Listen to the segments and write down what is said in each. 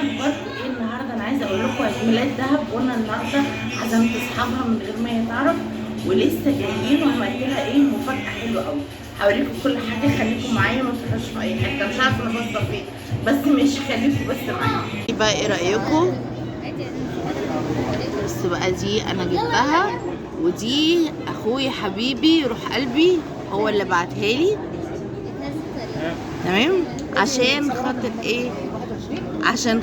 برضه ايه النهارده انا عايزه اقول لكم عيد ميلاد دهب، وانا النهارده عزمت اصحابها من غير ما هي تعرف، ولسه جايين وعملت لها ايه مفاجاه حلوه قوي. هوريكم كل حاجه، خليكم معايا ما تروحوش في اي حته، مش عارفه انا باصه فين بس مش خليكم بس معايا. بقى ايه رايكم؟ بس بقى دي انا جبتها، ودي اخويا حبيبي روح قلبي هو اللي بعتها لي، تمام؟ عشان خاطر ايه؟ عشان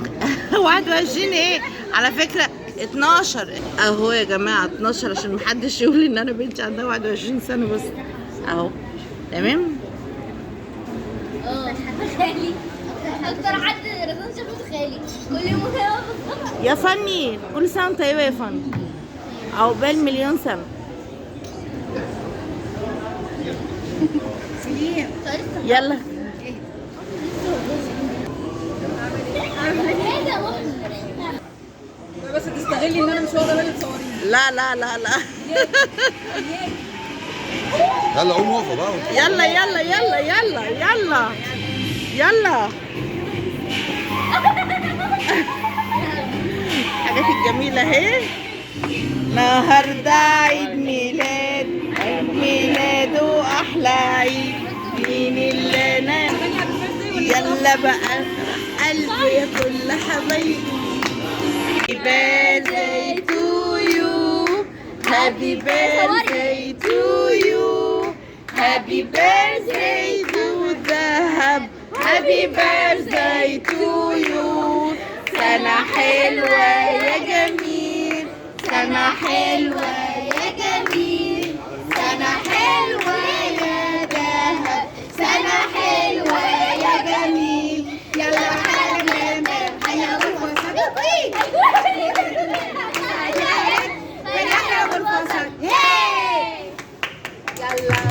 21 ايه على فكره 12 اهو يا جماعه، 12 عشان محدش يقول ان انا بنتي عندها 21 سنه بس اهو، تمام؟ خالي اكتر حد رمضان شافه خالي كل يوم كده بالظبط. يا فني كل سنه وانت طيبه يا فني، عقبال مليون سنه. يلا بس تستغلي ان انا مش واخده بالي تصوريني. لا لا لا لا يلا قوم واقفه بقى. يلا يلا يلا يلا يلا يلا الحاجات الجميلة اهي. النهارده عيد ميلاد، عيد ميلاده أحلى عيد، مين اللي نام؟ يلا بقى قلبه يا كل حبايبي. Happy birthday to you, happy birthday to you, happy birthday to Dahab, happy birthday to you. سنة حلوة يا جميل، سنة حلوة يا جميل، سنة حلوة يا دهب، سنة حلوة يا جميل. يلا حاجة حيا والفرصة يلا